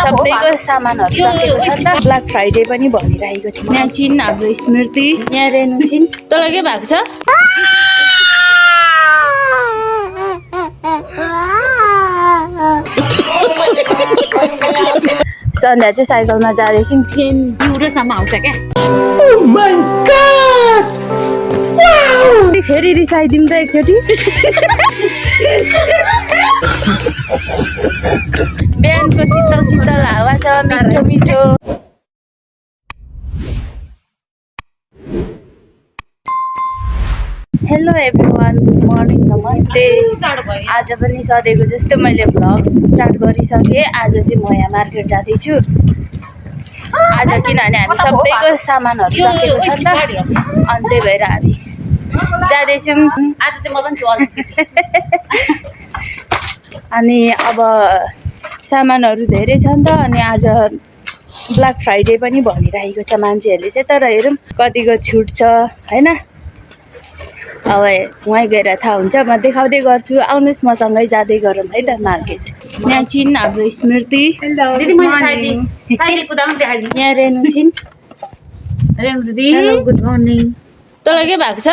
सबैको सामानहरू सकिएको छ नि त। ब्ल्याक फ्राइडे पनि भनिरहेको छ। यहाँ छिन् हाम्रो स्मृति, यहाँ रेनु छिन्। तँलाई के भएको छ? सन्ध्या चाहिँ साइकलमा जाँदैछिन्। बिउरोसम्म आउँछ क्या। फेरि रिसाइदिउँ त एकचोटि। बिहानको शीतल शीतल हावा छ, मिठो मिठो। हेलो एभ्रिवान, गुड मर्निङ, नमस्ते। आज पनि सधैँको जस्तो मैले भ्लग स्टार्ट गरिसकेँ। आज चाहिँ म यहाँ मार्केट जाँदैछु। आज किनभने हामी सबैको सामानहरू सकिएको छ नि त, अनि त्यही भएर हामी जाँदैछौँ। आज चाहिँ म पनि चल्छु। अनि अब सामानहरू धेरै छ नि त, अनि आज ब्ल्याक फ्राइडे पनि भनिरहेको छ मान्छेहरूले चाहिँ। तर हेरौँ कतिको छुट छ होइन। अब वहीँ गएर थाहा हुन्छ। म देखाउँदै गर्छु, आउनुहोस् मसँगै जाँदै गरौँ है त मार्केट। यहाँ छिन् हाम्रो स्मृति, यहाँ रेनु छिन्। रेनु दिदी, हेलो गुड मर्निङ। तँलाई के भएको छ?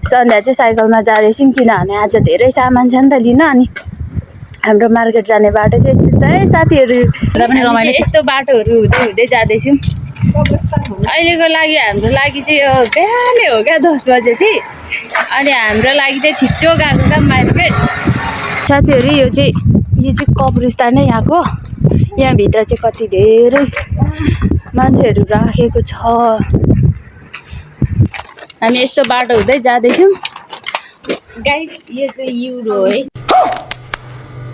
सन्ध्या चाहिँ साइकलमा जाँदैछौँ किनभने आज धेरै सामान छ नि त लिन। अनि हाम्रो मार्केट जाने बाटो चाहिँ यस्तो छ है साथीहरू। यस्तो बाटोहरू हुँदै हुँदै जाँदैछौँ। अहिलेको लागि हाम्रो लागि चाहिँ यो बिहानै हो क्या, 10 बजे चाहिँ। अनि हाम्रो लागि चाहिँ छिट्टो गएको क्या मार्केट साथीहरू। यो चाहिँ कब्रिस्तान नै यहाँको। यहाँभित्र चाहिँ कति धेरै मान्छेहरू राखेको छ। हामी यस्तो बाटो हुँदै जाँदैछौँ। गाइस यो चाहिँ युरो है,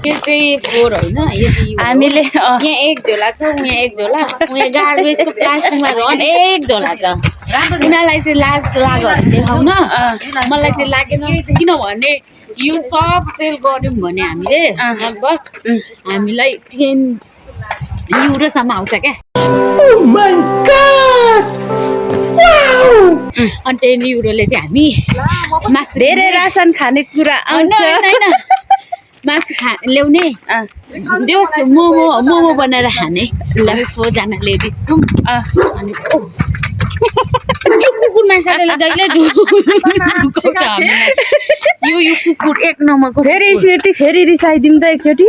यो चाहिँ 4 होइन, यो चाहिँ हामीले यहाँ एक झोला छ, यहाँ एक झोला, यहाँ गार्बेजको प्लास्टिकमा झन् एक झोला छ। उनीहरूलाई चाहिँ लाज लागहरू देखाउन मलाई चाहिँ लागेन। किनभने यो सब सेल गऱ्यौँ भने हामीले लगभग हामीलाई 10 युरोसम्म आउँछ क्या। अनि 10 युरोले चाहिँ हामी मासु धेरै रासन खानेकुरा आउँछ। मासु ल्याउने, दियोस् मोमो बनाएर खाने। 4जना लेडिज छौँ। अनि यो कुकुर मान्छेले जहिले यो कुकुर 1 नम्बरको। फेरि स्मृति फेरि रिसाइदिउँ त एकचोटि।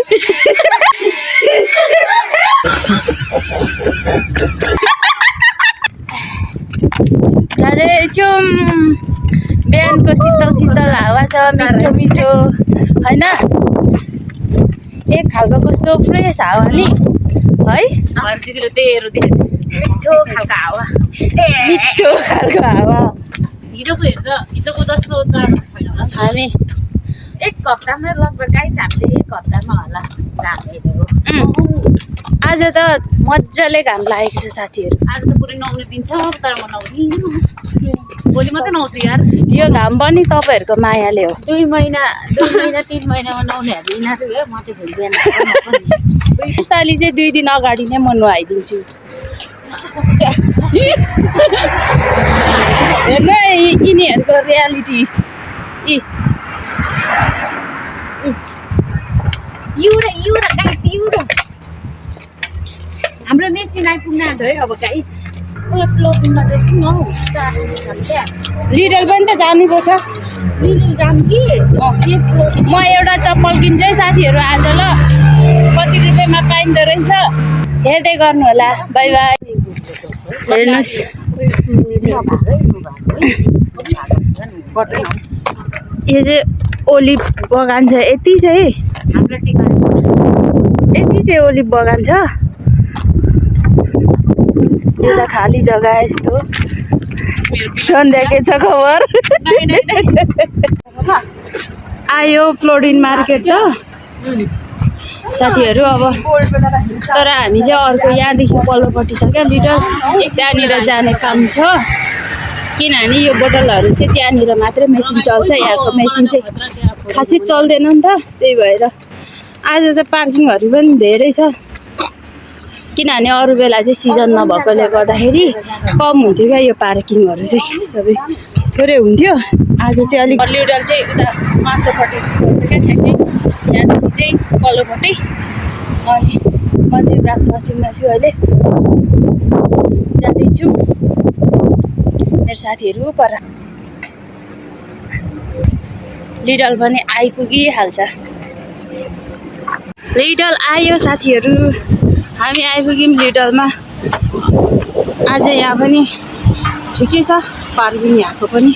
जाँदैछौँ। बिहानको शीतल शीतल हावा छ, मिठो मिठो होइन। एक खालको कस्तो फ्रेस हावा नि है। मिठो खालको हावा, मिठो खालको हावा। हिजोको जस्तो जाडो छैन होला। हामी 1 हप्तामा लगभग गाइस हामीले 1 हप्तामा होला घाम हेरेको। आज त मजाले घाम लागेको छ साथीहरू। आज त पुरै नुहाउने दिन छ, तर म नुहाउँदिनँ। भोलि मात्रै नुहाउँछु यार। यो घाम पनि तपाईँहरूको मायाले हो। 2 महिना 3 महिनामा नुहाउनेहरू यिनीहरू हो। म चाहिँ भोलि बिहान यसपालि चाहिँ 2 दिन अगाडि नै म नुहाइदिन्छु। हेर्नु यिनीहरूको रियालिटी। हाम्रो मेसिन आइपुग्न आँट्यो है। अब गाइस उयो क्लोजिङमा चाहिँ न लिडल पनि त जानुपर्छ। लिडल जाम कि म एउटा चप्पल किन्छु है साथीहरू आज ल। कति रुपियाँमा पाइँदो रहेछ हेर्दै गर्नु होला। By by. हेर्नुहोस् यो चाहिँ ओलिभ बगान छ। यति चाहिँ ओलिभ बगान छ। यो त खाली जग्गा यस्तो। सन्ध्या के छ खबर? आयो फ्लोरिन मार्केट त साथीहरू। अब तर हामी चाहिँ अर्को यहाँदेखि पल्लोपट्टि छ क्या लिडल, त्यहाँनिर जाने काम छ। किनभने यो बोतलहरू चाहिँ त्यहाँनिर मात्रै मेसिन चल्छ, यहाँको मेसिन चाहिँ खासै चल्दैन नि त। त्यही भएर आज चाहिँ पार्किङहरू पनि धेरै छ। किनभने अरू बेला चाहिँ सिजन नभएकोले गर्दाखेरि कम हुन्थ्यो क्या यो पार्किङहरू चाहिँ सबै। थोरै हुन्थ्यो आज चाहिँ अलिक लिडल चाहिँ उता माथिल्लोपट्टि छ क्या ठ्याक्कै यहाँदेखि चाहिँ पल्लोपट्टि अनि म चाहिँ ब्राह्मणसिङमा छु अहिले जाँदैछु मेरो साथीहरू पर लिडल पनि आइपुगिहाल्छ लिडल आयो साथीहरू हामी आइपुग्यौँ लिडलमा आज यहाँ पनि ठिकै छ पार्किङ यहाँको पनि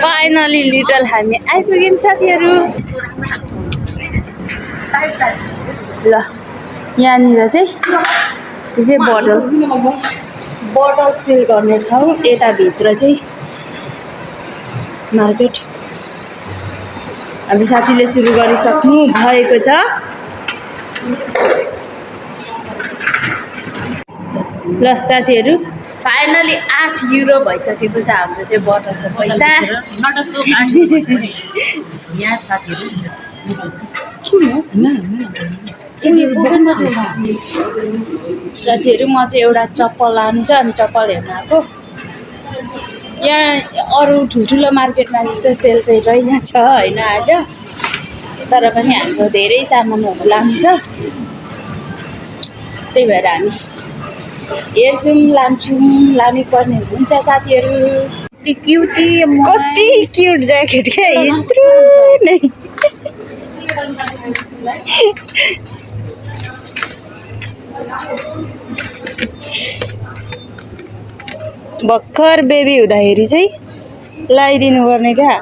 फाइनली लिडल हामी आइपुग्यौँ साथीहरू ल यहाँनिर चाहिँ यो चाहिँ बोतल सेल गर्ने ठाउँ यताभित्र चाहिँ मार्केट हामी साथीले सुरु गरिसक्नु भएको छ ल साथीहरू फाइनली 8 युरो भइसकेको छ हाम्रो चाहिँ बोतलको पैसा साथीहरू म चाहिँ एउटा चप्पल लानु छ अनि चप्पल हेर्न आएको यहाँ अरू ठुल्ठुलो मार्केटमा जस्तो सेल चाहिँ रहेनछ होइन आज तर पनि हाम्रो धेरै सामानहरू लानु छ त्यही भएर हामी हेर्छौँ लान्छौँ लानै पर्ने हुन्छ साथीहरू कति क्युट ज्याकेट क्या यत्रो नै भर्खर बेबी हुँदाखेरि चाहिँ लगाइदिनु पर्ने क्या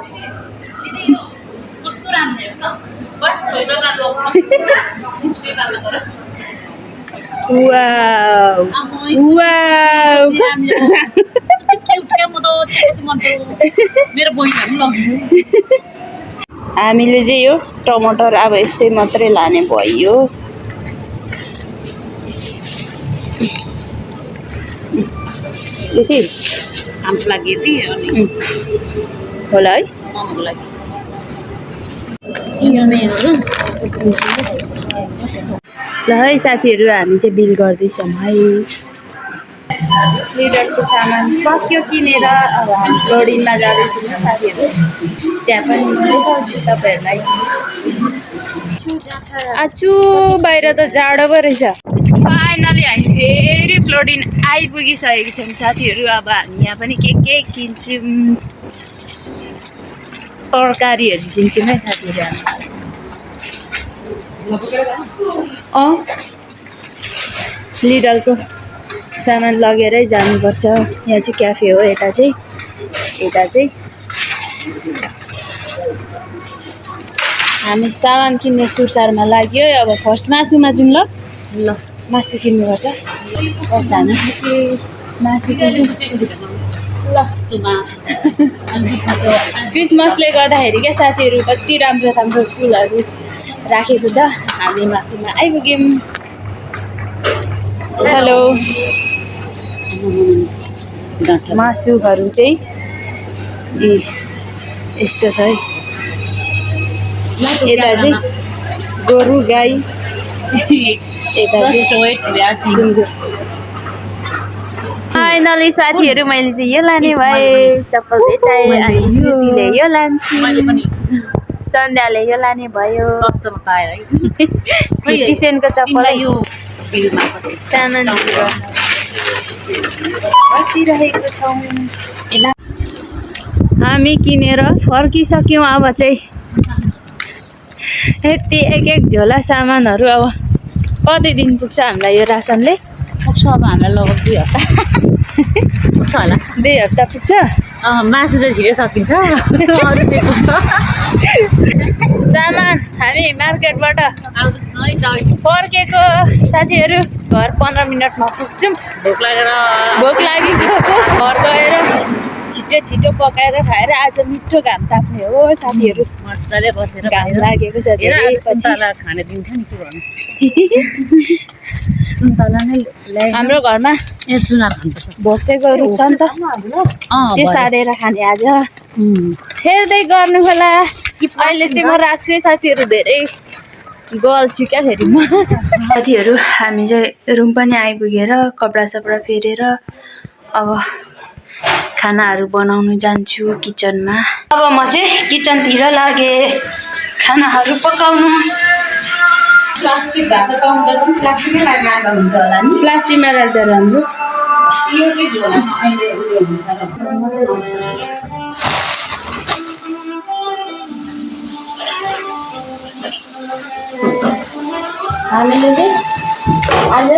वाउ वाउ कस्तो हामीले चाहिँ यो टमाटर अब यस्तै मात्रै लाने भयो यति हाम्रो लागि यति अनि होला है मम्मीको लागि ल है साथीहरू हामी चाहिँ बिल गर्दैछौँ है लिडरको सामान सक्यो किनेर अब हामी लोडिङमा जाँदैछौँ साथीहरू त्यहाँ पनि देखाउँछु तपाईँहरूलाई आचु बाहिर त जाडो पो रहेछ फाइनली हामी फेरि फ्लोडिन आइपुगिसकेको छौँ साथीहरू अब हामी यहाँ पनि के किन्छौँ तरकारीहरू किन्छौँ है साथीहरू हामी लिडलको सामान लगेरै जानुपर्छ यहाँ चाहिँ क्याफे हो यता चाहिँ हामी सामान किन्ने सुरसारमा लाग्यो अब फर्स्ट मासुमा जाउँ ल मासु किन्नुपर्छ फर्स्ट हामी मासु किन्छौँ ल क्रिसमसले गर्दाखेरि क्या साथीहरू कति राम्रो राम्रो फुलहरू राखेको छ हामी मासुमा आइपुग्यौँ हेलो मासुहरू चाहिँ यस्तो छ है यता चाहिँ गोरु गाई यता चाहिँ सुँगुर फाइनली साथीहरू मैले चाहिँ यो लाने भएँ चप्पल भेटाएँ अनि युतिले यो लान्छु सन्ध्याले यो लाने भयो 50 सेन्टको चप्पल सामान बसिरहेको छौँ हामी किनेर फर्किसक्यौँ अब चाहिँ यति एक झोला सामानहरू अब कति दिन पुग्छ हामीलाई यो रासनले पुग्छ अब हामीलाई लगभग 2 हप्ता पुग्छ होला 2 हप्ता पुग्छ मासु चाहिँ छिटो सकिन्छ अरू चाहिँ पुग्छ सामान हामी मार्केटबाट फर्केको साथीहरू घर 15 मिनटमा पुग्छौँ भोक लागिसक्यो घर गएर छिटो पकाएर खाएर आज मिठो घाम ताप्ने हो साथीहरू मजाले बसेर घाम लागेको छ सुन्तला खाने दिन्थ्यो नि के भन्नु सुन्तला नै हाम्रो घरमा चुनार खानुपर्छ भोसेको रुख छ नि त त्यो सारेर खाने आज हेर्दै गर्नु होला अहिले चाहिँ म राख्छु है साथीहरू धेरै गल्छु क्या फेरि म साथीहरू हामी चाहिँ रुम पनि आइपुगेर कपडा सपडा फेरेर अब खानाहरू बनाउनु जान्छु किचनमा। अब म चाहिँ किचनतिर लागेँ खानाहरू पकाउनु। प्लास्टिक भएको काउन्टर पनि प्लास्टिकै राख्दा हुन्छ होला नि। प्लास्टिकमा राख्दा राम्रो। यो चाहिँ झोलामा अहिले उयो हुन्छ हामीले चाहिँ आज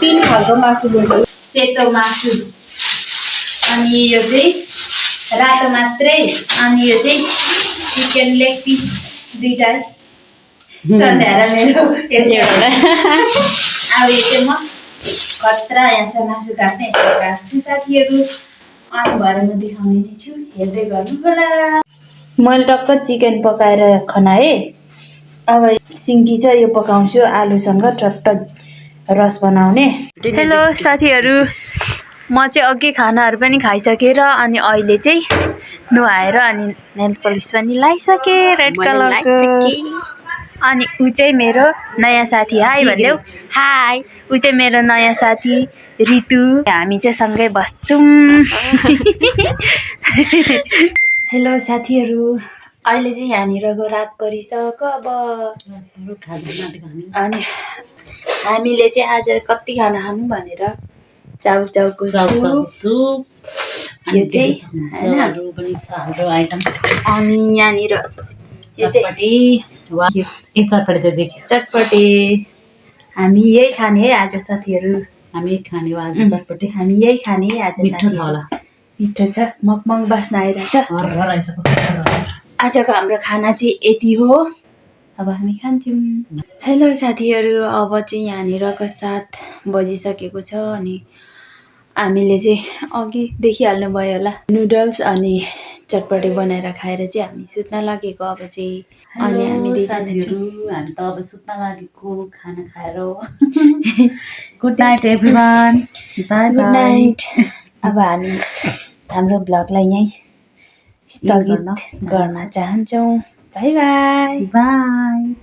3 खालको मासु ल्याएको। सेतो मासु अनि यो चाहिँ रातो मात्रै अनि यो चाहिँ चिकन लेग पिस दुईटा सन्ध्या र मेरो एउटा अब यो चाहिँ म खतरा यहाँ छ मासु काट्ने यस्तो काट्छु साथीहरू अनि भएर म देखाउने नै छु हेर्दै गर्नु होला। मैले टक्क चिकन पकाएर खनाएँ। अब सिन्की चाहिँ यो पकाउँछु आलुसँग टट्ट रस बनाउने। हेलो साथीहरू म चाहिँ अघि खानाहरू पनि खाइसकेर अनि अहिले चाहिँ नुहाएर अनि नेल पलिस पनि लगाइसकेँ रेड कलरको। अनि ऊ चाहिँ मेरो नयाँ साथी हाई भन्देऊ। हाई ऊ चाहिँ मेरो नयाँ साथी रितु। हामी चाहिँ सँगै बस्छौँ। हेलो साथीहरू अहिले चाहिँ यहाँनिरको रात परिसक्यो अब अनि हामीले चाहिँ आज कति खाना खानु भनेर चाउचाउको सुप यो चाहिँ पनि छ हाम्रो आइटम। अनि यहाँनिर यो चाहिँ चटपटे हामी यही खाने है आज साथीहरू। हामी खाने हो आज चटपटे। हामी यही खाने है आज। मिठो छ होला। मिठो छ मगमग बास्न आइरहेछ। आजको हाम्रो खाना चाहिँ यति हो। अब हामी खान्छौँ। हेलो साथीहरू अब चाहिँ यहाँनिरको 7 बजिसकेको छ अनि हामीले चाहिँ अघि देखिहाल्नु भयो होला नुडल्स अनि चटपटे बनाएर खाएर चाहिँ हामी सुत्न लागेको अब चाहिँ। अनि हामी साथीहरू हामी त अब सुत्न लागेको खाना खाएर हो। Good night everyone. Good night. अब हामी हाम्रो ब्लगलाई यहीँ स्थगित गर्न चाहन्छौँ। By by. बाई।